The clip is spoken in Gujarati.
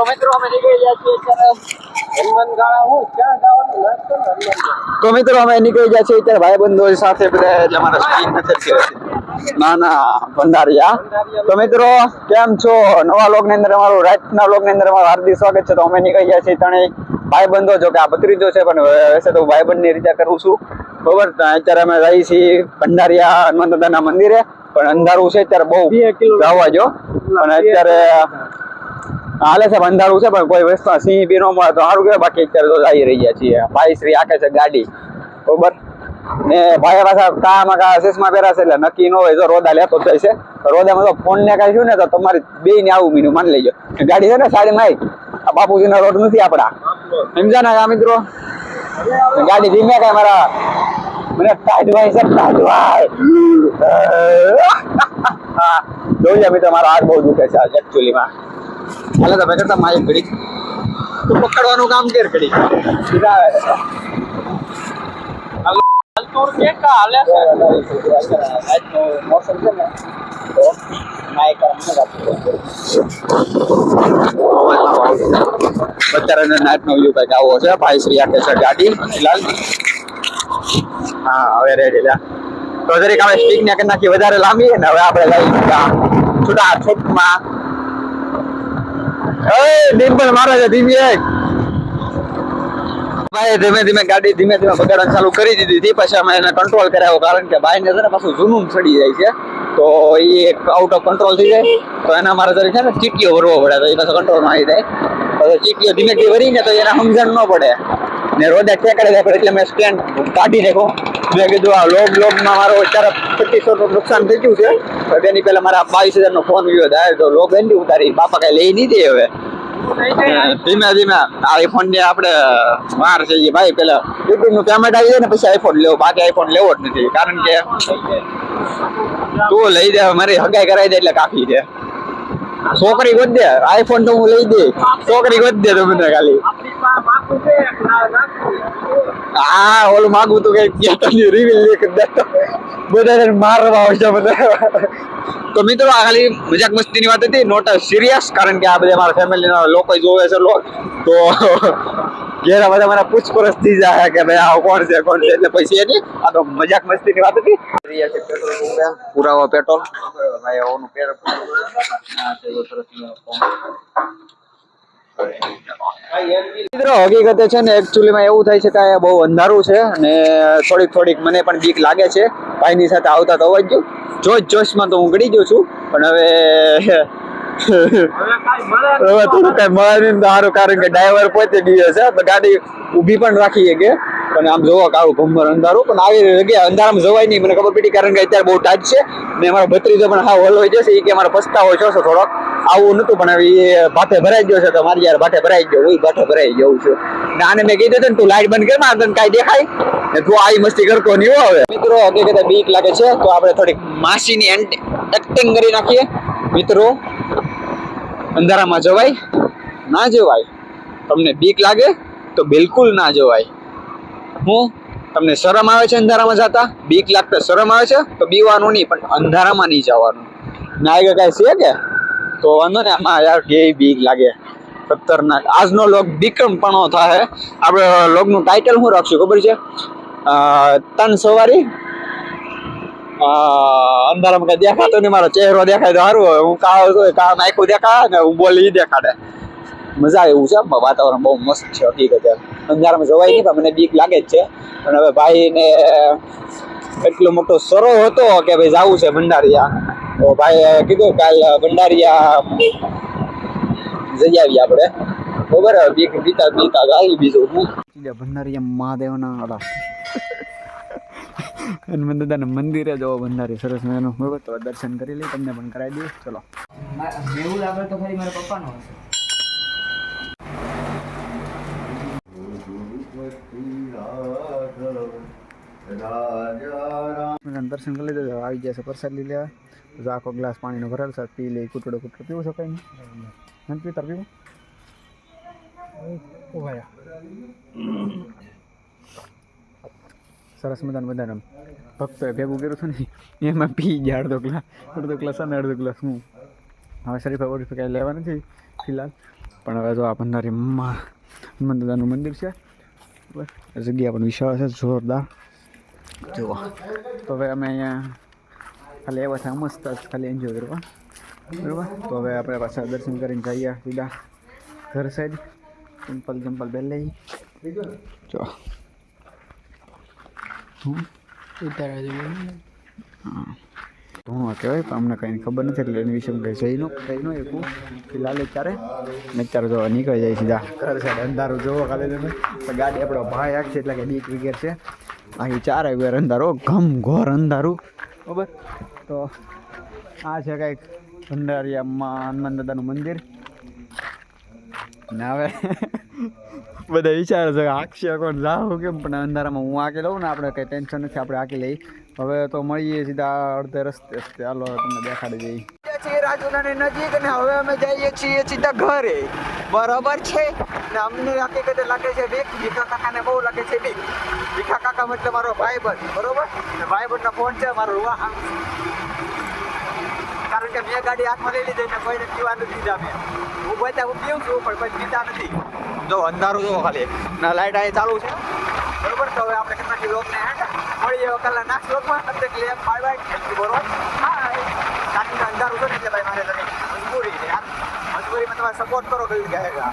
મિત્રો અમે નીકળી ગયા છીએ અત્યારે હનુમાનગાળા. હું ક્યાં જવાનું નાસ્તો ને હનુમાનગાળા. તો મિત્રો અમે નીકળી ગયા છીએ અત્યારે ભાઈબંધો સાથે બધા એટલે અમારા સ્ટીમ નથી છે નાના ભંડારીયા. તો મિત્રો કેમ છો? નવા લોક ની અંદર અમારું રાતના લોક ની અંદર અમારું હાર્દિક સ્વાગત છે. તો અમે નીકળી ગયા છીએ ત્રણેય ભાઈબંધો, જો કે આ ભત્રીજો છે પણ વૈસે તો ભાઈબંધ ની રીતે કરું છું બરોબર. અત્યારે અમે જઈએ છીએ ભંડારીયા હનુમાન દાદાના મંદિરે, પણ અંધારું છે અત્યારે બહુ જવા જો. અને અત્યારે હાલે છે અંધારું છે પણ કોઈ વસ્તુ સિંહ બી ન મળે તો સારું કહેવાય. બાકી અત્યારે તો જઈ રહ્યા છીએ. ભાઈ શ્રી આખે છે ગાડી બરોબર. ને ભાઈ પાછા કામાં ચશ્મા પહેરા છે એટલે નક્કી ન હોય. જો રોદા લેતો જાય છે, રોદામાં તો ફોન ને કઈ શું ને તો તમારી બે ને આવું મીનું માની લેજો. ગાડી છે ને સાડીમાં આ બાપુજીનો રોડ નથી આપડા, સમજા ને મિત્રો. ગાડી ધીમે કઈ મારા મને ટાઢવાય છે, ટાઢવાય. જોઈએ મિત્રો મારા હાથ બહુ દુખે છે એકચ્યુઅલીમાં. હાલે તમે કરતા મારી ઘડી તું પકડવાનું કામ કર ઘડી સીધા મોસમ છે ને તો અત્યારે નાઈટ નો વ્યૂ કઈક આવો છે. ભાઈ શ્રી આખે છે ગાડી ફિલહાલ. હા હવે રેડી લા તો જરીક હવે સ્ટીક ને કરી નાખી વધારે લાંબી ને હવે આપણે લઈ છૂટા છૂટમાં. ડિમ્પલ મારે છે ધીમી એક ભાઈ. ધીમે ધીમે ગાડી ધીમે ધીમે બગાડવાનું ચાલુ કરી દીધી હતી. પછી અમે એને કંટ્રોલ કરાવ્યો, કારણ કે ભાઈ ને છે ને પાછું જૂનું ચડી જાય છે તો એ એક આઉટ ઓફ કંટ્રોલ થઈ જાય. તો એના મારે જરી છે ને ચીટીઓ ભરવો પડે તો એ પાછો કંટ્રોલમાં આવી જાય. પછી ચીટીઓ ધીમે ધીમે ભરીને તો એને સમજણ ન પડે ને રોદા ઠેકાડે જાય. એટલે મેં સ્ટેન્ડ કાઢી નાખો. મેં કીધું આ લોગમાં મારો અત્યારે 2500 નું નુકસાન થઈ ગયું છે. તેની પહેલા મારા 22,000 નો ફોન ગયો થાય તો લોગ એની ઉતારી બાપા કઈ લઈ નહીં દે. હવે ધીમે ધીમે આઈફોન ને આપણે વાર છે ભાઈ. પેલા યુટ્યુબ નું પેમેન્ટ આવી જાય ને પછી આઈફોન લેવો, બાકી આઈફોન લેવો જ નથી. કારણ કે તું લઈ દે મારી હગાઈ કરાવી દે એટલે કાફી છે. છોકરી ગોત દે, આઈફોન તો હું લઈ દે, છોકરી ગોત દે તો મને ખાલી. હા ઓલું માગું તું કઈ રિવીલ કરી દેતો બધા મારવા હોય છે બધા. તો મિત્રો આ ખાલી મજાક મસ્તીની વાત હતી, નોટ સિરિયસ. કારણ કે આ બધા મારા ફેમિલીના લોકો જોવે છે તો ઘેરા બધા મારા પૂછપરછ થઈ જાય કે ભાઈ આ કોણ છે કોણ છે. એટલે પછી એની આ તો મજાક મસ્તીની વાત હતી. પુરાવો પેટ્રોલ ભાઈ ઓનું પેટ્રોલ મિત્રો હકીકતે છે ને એકચ્યુઅલીમાં એવું થાય છે કે આ બહુ અંધારું છે અને થોડીક મને પણ બીક લાગે છે. ભાઈની સાથે આવતા તો અવાજ જોશમાં તો હું ગળી ગયો છું, પણ હવે થોડું કઈ મળે નહીં સારું. કારણ કે ડ્રાઈવર પોતે બીએ છે તો ગાડી ઊભી પણ રાખીએ કે પણ આમ જોવો કાળું ભંભર અંધારું. પણ આવી જગ્યાએ અંધારામાં જવાય નહીં, મને ખબર પડી. કારણ કે અત્યારે બહુ ટાઈટ છે ને અમારો ભત્રીજો પણ હા હોલ હોય જશે. એ કે મારો પસ્તાવો છો થોડોક આવું નતું, પણ હવે એ ભાઠે ભરાઈ ગયો છે તો મારી યાર ભાઠે ભરાઈ ગયો, હું ભાઠે ભરાઈ જવું છું. ને આને મેં કીધું હતું ને તું લાઈટ બંધ કર માં તને કાંઈ દેખાય ને તું આવી મસ્તી કરતો નહીં હો. હવે મિત્રો હકીકતે બીક લાગે છે તો આપણે થોડીક માસીની એક્ટિંગ કરી નાખીએ. મિત્રો અંધારામાં જવાય ના જવાય? તમને બીક લાગે તો બિલકુલ ના જવાય. હું તમને શરમ આવે છે અંધારામાં જતા? બીક લાગતા શરમ આવે છે તો બીવાનું નહીં, પણ અંધારામાં નહીં જવાનું. ના આગળ કાંઈ છે કે તો વાંધો ને. આમાં યાર કેવી બીક લાગે, ખતરનાક. આજનો લોગ વિક્રમપણો થાય. આપણે લોગનું ટાઇટલ શું રાખશું ખબર છે? તન સવારી. અંધારામાં કઈ દેખાતો નહીં, મારો ચહેરો દેખાય તો સારું હોય. હું કામ આખું દેખાય ને હું બોલી દેખાડે. મજા આવે એવું છે. વાતાવરણ બહુ મસ્ત છે હકીકતે. અંધારામાં જવાય નહીં પણ મને બીક લાગે જ છે. પણ હવે ભાઈને એટલો મોટો સરો હતો કે ભાઈ જવું છે ભંડારીયા, તો ભાઈ કીધું કાલ ભંડારીયા જઈ આવીએ આપણે બરોબર. બીક બીતા આવી બીજું હું ભંડારીયા મહાદેવના હનુમાન દાદાના મંદિરે જવો. ભંડારી સરસ મજાનું બરોબર. તો દર્શન કરી લઈ, તમને પણ કરાવી દઈએ. ચલો. એવું લાગે તો ખાલી મારા પપ્પાનો હશે. દર્શન કરી લીધું, આવી ગયા છે પ્રસાદ લઈ લેવા. આખો ગ્લાસ પાણીનો ભરેલ છે, પી લે. કૂટડો પીવું છે કઈ નહીં પીતા પીવું. સરસ મજાનું બધાને ભક્તોએ ભેગું કર્યું છે ને એમાં પી ગયા અડધો ગ્લાસ અને અડધો ગ્લાસ હું. હવે શરીફા બરીફા કાંઈ લેવા નથી ફિલહાલ. પણ હવે જો આ ભંડારીમાં હનુમાન દાદાનું મંદિર છે બરાબર, જગ્યા પણ વિશાળ છે જોરદાર. જુઓ તો હવે અમે અહીંયા ખાલી આવ્યા હતા મસ્ત ખાલી એન્જોય કરવા બરાબર. તો હવે આપણે પાછા દર્શન કરીને જઈએ સીધા ઘર સાઈડ. ચંપલ પહેરી લઈ. જો ધૂણો કહેવાય પણ અમને કંઈ ખબર નથી એટલે એની વિશે કંઈ જઈ ન એકું ફિલહાલ અત્યારે ને અત્યારે જો નીકળી જાય સીધા ઘર સાઈડ. અંધારું જોવો ખાલી તમે તો ગાડી આપણો ભાઈ આખશે એટલે કે બીક વિગેર છે. અહીં 4 વાગે અંધારો ઘમ ઘોર અંધારું બરાબર. તો આ છે કંઈક ભંડારીયામાં હનુમાન દાદાનું મંદિર. ને હવે બધા વિચારે છે આખશે કોણ જાવ કેમ, પણ અંધારામાં હું આંકી લઉં ને આપણે કંઈ ટેન્શન નથી, આપણે આંકી લઈ. હવે તો મળીએ સીધા અડધે રસ્તે હાલો તમને દેખાડી દઈએ છીએ રાજુલાની નજીક ને હવે અમે જઈએ છીએ સીધા ઘરે બરાબર છે. ને અમને હકીકતે લાગે છે બીક, ભીખા કાકાને બહુ લાગે છે બીક. ભીખા કાકા એટલે મારો ભાઈબંધ બરોબર, ને ભાઈબંધનો ફોન છે મારો વાહન, કારણ કે મેં ગાડી હાથમાં લઈ લીધી ને કોઈને પીવા નથી દીધા. મેં હું બધા હું પીવું છું પણ કોઈ પીતા નથી. જો અંધારું જો ખાલી ના લાઈટ અહીં ચાલુ છે બરોબર. તો હવે આપણે કેટલા લોકોને મળીએ કલાક નાખ લોકમાં એટલે બાય બાય બરોબર. હા અંધારું છે ને એટલે ભાઈ મારે તને મજબૂરી છે યાર, મજબૂરીમાં તમારે સપોર્ટ કરો કઈ ગાયગા